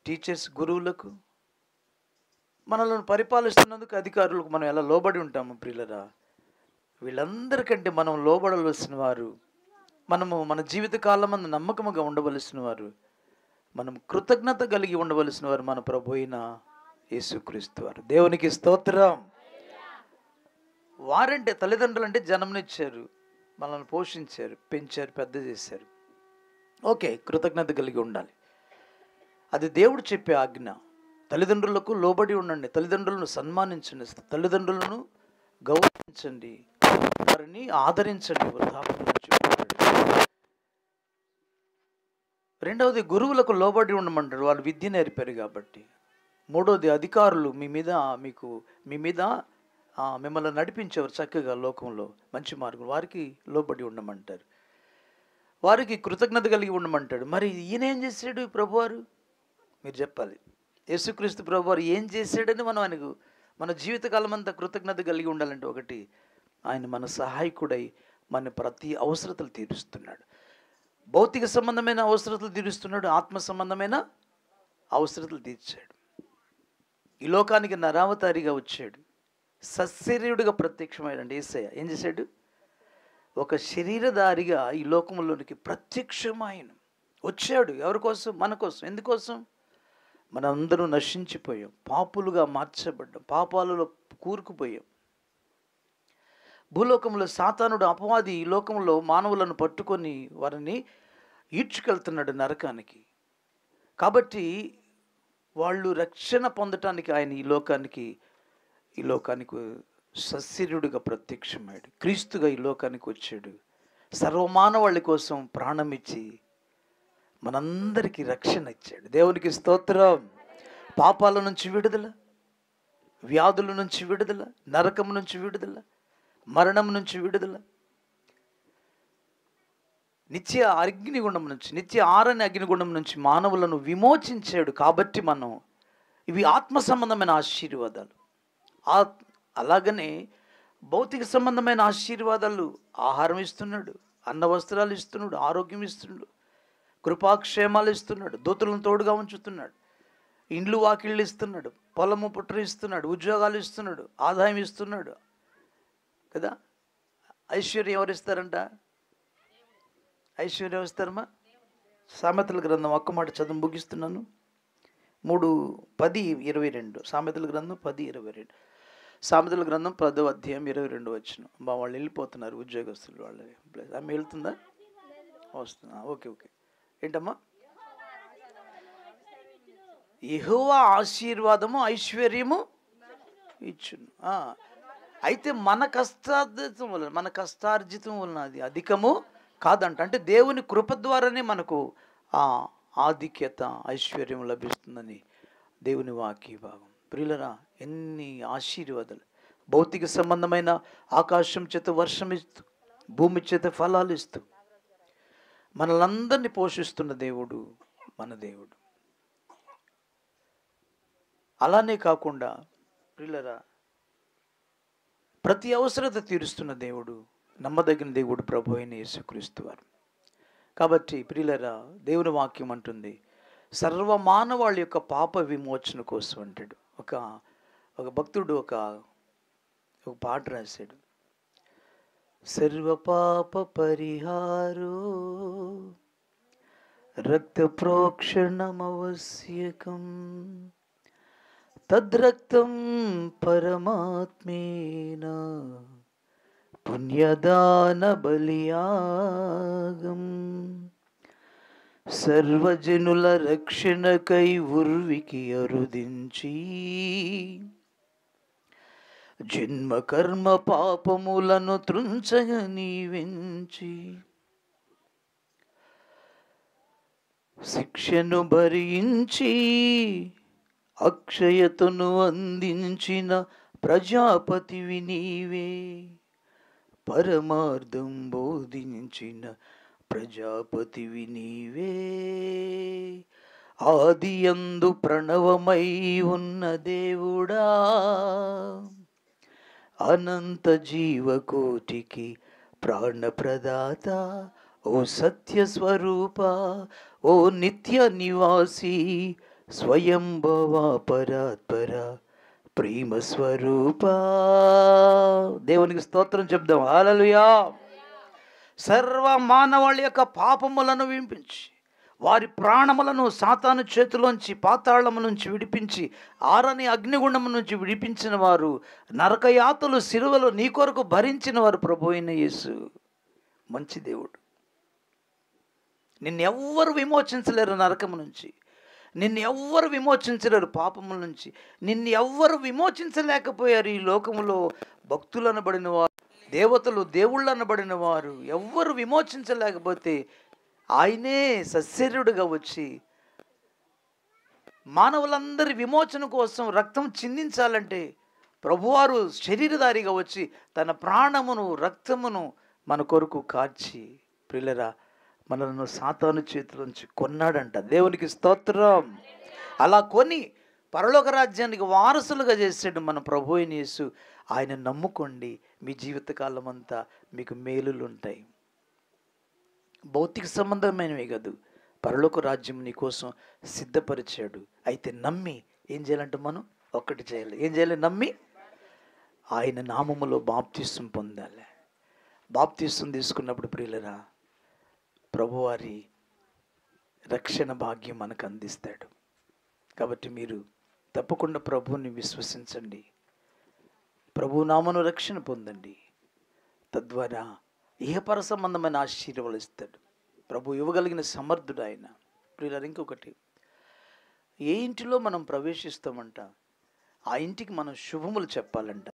Teachers, గురువులకు, మనల్ని పరిపాలిస్తున్నందుకు అధికారులకు మనం ఎలా లోబడి ఉంటాము ప్రియులరా? వీళ్ళందరికంటే మనం లోబడవలసిన వారు, మనము మన జీవిత కాలమందు నమ్మకముగా ఉండవలసిన వారు, మనం కృతజ్ఞత కలిగి ఉండవలసిన వారు మన ప్రభు అయిన యేసుక్రీస్తు వారు. దేవునికి స్తోత్రం. వారంటే తల్లిదండ్రులు అంటే జన్మనిచ్చారు, మనల్ని పోషించారు, పెంచారు, పెద్ద చేశారు. ఓకే, కృతజ్ఞత కలిగి ఉండాలి. అది దేవుడు చెప్పే ఆజ్ఞ. తల్లిదండ్రులకు లోబడి ఉండండి, తల్లిదండ్రులను సన్మానించండి, తల్లిదండ్రులను గౌరవించండి, వారిని ఆదరించండి, వృద్ధాప్యం నుంచి. రెండవది, గురువులకు లోబడి ఉండమంటాడు, వాళ్ళు విద్య నేర్పారు కాబట్టి. మూడవది, అధికారులు మీ మీద మిమ్మల్ని నడిపించేవారు చక్కగా లోకంలో మంచి మార్గం, వారికి లోబడి ఉండమంటారు, వారికి కృతజ్ఞత కలిగి ఉండమంటాడు. మరి ఈయన ఏం చేశాడు ప్రభువారు? మీరు చెప్పాలి. యేసుక్రీస్తు ప్రభువారు ఏం చేశాడని మనం ఆయనకు మన జీవితకాలం అంతా కృతజ్ఞత కలిగి ఉండాలంటే, ఒకటి, ఆయన మన సహాయకుడై మన ప్రతి అవసరతలు తీరుస్తున్నాడు. భౌతిక సంబంధమైన అవసరతలు తీరుస్తున్నాడు, ఆత్మ సంబంధమైన అవసరతలు తీర్చాడు. ఈ లోకానికి నరావతారిగా వచ్చాడు, సశరీరుడిగా ప్రత్యక్షమయ్యాడు. యేసయ్య ఏం చేశాడు? ఒక శరీరధారిగా ఈ లోకంలోనికి ప్రత్యక్షమైన వచ్చాడు. ఎవరి కోసం? మన కోసం. ఎందుకోసం? మనందరూ నశించిపోయాం, పాపులుగా మార్చబడ్డాం, పాపాలలో కూరుకుపోయాం. భూలోకంలో సాతానుడు, అపవాది ఈ లోకంలో మానవులను పట్టుకొని వారిని ఈడ్చుకెళ్తున్నాడు నరకానికి. కాబట్టి వాళ్ళు రక్షణ పొందటానికి ఆయన ఈ లోకానికి సశరీరుడిగా ప్రత్యక్షమయ్యాడు, క్రీస్తుగా ఈ లోకానికి వచ్చాడు. సర్వమానవాళి కోసం ప్రాణం ఇచ్చి మనందరికీ రక్షణ ఇచ్చాడు. దేవునికి స్తోత్రం. పాపాల నుంచి విడుదల, వ్యాధుల నుంచి విడుదల, నరకం నుంచి విడుదల, మరణం నుంచి విడుదల, నిత్య అగ్నిగుండం నుంచి, నిత్య ఆరని అగ్నిగుండం నుంచి మానవులను విమోచించాడు. కాబట్టి మనం ఇవి ఆత్మ సంబంధమైన ఆశీర్వాదాలు. అలాగనే భౌతిక సంబంధమైన ఆశీర్వాదాలు, ఆహారం ఇస్తున్నాడు, అన్న వస్త్రాలు ఇస్తున్నాడు, ఆరోగ్యం ఇస్తున్నాడు, కృపాక్షేమాలు ఇస్తున్నాడు, దూతలను తోడుగా ఉంచుతున్నాడు, ఇండ్లు వాకిళ్ళు ఇస్తున్నాడు, పొలము పుట్ర ఇస్తున్నాడు, ఉద్యోగాలు ఇస్తున్నాడు, ఆదాయం ఇస్తున్నాడు కదా. ఐశ్వర్యం ఎవరు ఇస్తారంట? ఐశ్వర్యం ఇస్తారమ్మా. సామెతల గ్రంథం ఒక్క మాట చదువు ముగిస్తున్నాను. 3:10-22. సామెతల గ్రంథం 10:22. సామెతల గ్రంథం 10వ అధ్యాయం 22 వచనం. వాళ్ళు వెళ్ళిపోతున్నారు ఉద్యోగస్తులు, వాళ్ళు. ఆమె వెళ్తుందా? వస్తుందా? ఓకే. ఏంటమ్మా? యెహోవా ఆశీర్వాదము ఐశ్వర్యము ఇచ్చును. అయితే మన కష్టార్జితం వలన అది అధికము కాదంట. అంటే దేవుని కృప ద్వారానే మనకు ఆధిక్యత, ఐశ్వర్యం లభిస్తుందని దేవుని వాక్య భాగం. ప్రియులరా, ఎన్ని ఆశీర్వాదాలు! భౌతిక సంబంధమైన ఆకాశం చేత వర్షం ఇస్తూ, భూమి చేత ఫలాలు ఇస్తూ మనలందరినీ పోషిస్తున్న దేవుడు మన దేవుడు. అలానే కాకుండా ప్రియులరా, ప్రతి అవసరత తీరుస్తున్న దేవుడు, నమ్మదగిన దేవుడు ప్రభు అయిన యేసుక్రీస్తు వారు. కాబట్టి ప్రియులరా, దేవుని వాక్యం అంటుంది, సర్వమానవాళ్ళ యొక్క పాప విమోచన కోసం అంటాడు. ఒక భక్తుడు ఒక పాట రాశాడు. సర్వ పాప పరిహారో రక్త ప్రోక్షణమవశ్యకం తద్రక్తం పరమాత్మేన పుణ్యదాన బలియాగం సర్వజనుల రక్షణకై ఉర్వికి అరుదించి జన్మ కర్మ పాపములను త్రుంచగ నీవించి శిక్షను భరించి అక్షయతను అందించిన ప్రజాపతివి నీవే, పరమార్థం బోధించిన ప్రజాపతివి నీవే, ఆదియందు ప్రణవమై ఉన్న దేవుడా, అనంత జీవకోటికి ప్రాణప్రదాత, ఓ సత్య స్వరూప, ఓ నిత్య నివాసి, స్వయంభవ పరాత్పర ప్రేమ స్వరూప. దేవునికి స్తోత్రం చెప్దాం. హల్లెలూయా. సర్వ మానవాళి యొక్క పాపములను విడిపించి వారి ప్రాణములను సాతాను చేతిలోంచి పాతాళము నుంచి విడిపించి ఆరని అగ్నిగుండము నుంచి విడిపించిన వారు, నరకయాతలు సిలువలో నీ కొరకు భరించిన వారు ప్రభు అయిన యేసు. మంచి దేవుడు. నిన్నెవ్వరు విమోచించలేరు నరకము నుంచి, నిన్ను ఎవ్వరు విమోచించలేరు పాపముల నుంచి, నిన్ను ఎవ్వరు విమోచించలేకపోయారు. ఈ లోకములో భక్తులు అనబడిన వారు, దేవతలు, దేవుళ్ళు అనబడిన వారు ఎవ్వరు విమోచించలేకపోతే ఆయనే సశరీరుడుగా వచ్చి మానవులందరి విమోచన కోసం రక్తం చిందించాలంటే ప్రభువారు శరీరధారిగా వచ్చి తన ప్రాణమును రక్తమును మన కొరకు కార్చి, ప్రియులరా, మనలను సాతాను చేతిలోంచి కొన్నాడంట. దేవునికి స్తోత్రం. అలా కొని పరలోక రాజ్యానికి వారసులుగా చేసాడు మన ప్రభు అయిన యేసు. ఆయన నమ్ముకోండి, మీ జీవితకాలం అంతా మీకు మేలులు ఉంటాయి. భౌతిక సంబంధమైనవి కాదు, పరలోక రాజ్యం నీ కోసం సిద్ధపరిచాడు. అయితే నమ్మి ఏం చేయాలంటే మనం ఒక్కటి చేయాలి. ఏం చేయాలి? నమ్మి ఆయన నామములో బాప్తిస్వం పొందాలి. బాప్తిస్వం తీసుకున్నప్పుడు ప్రియులరా, ప్రభువారి రక్షణ భాగ్యం మనకు అందిస్తాడు. కాబట్టి మీరు తప్పకుండా ప్రభువుని విశ్వసించండి, ప్రభు నామను రక్షణ పొందండి. తద్వారా ఇహపర సంబంధమైన ఆశీర్వాదాలు ఇస్తాడు. ప్రభు ఇవ్వగలిగిన సమర్థుడు ఆయన. ప్రియులారా, ఇంకొకటి, ఏ ఇంటిలో మనం ప్రవేశిస్తామంట ఆ ఇంటికి మనం శుభములు చెప్పాలంట.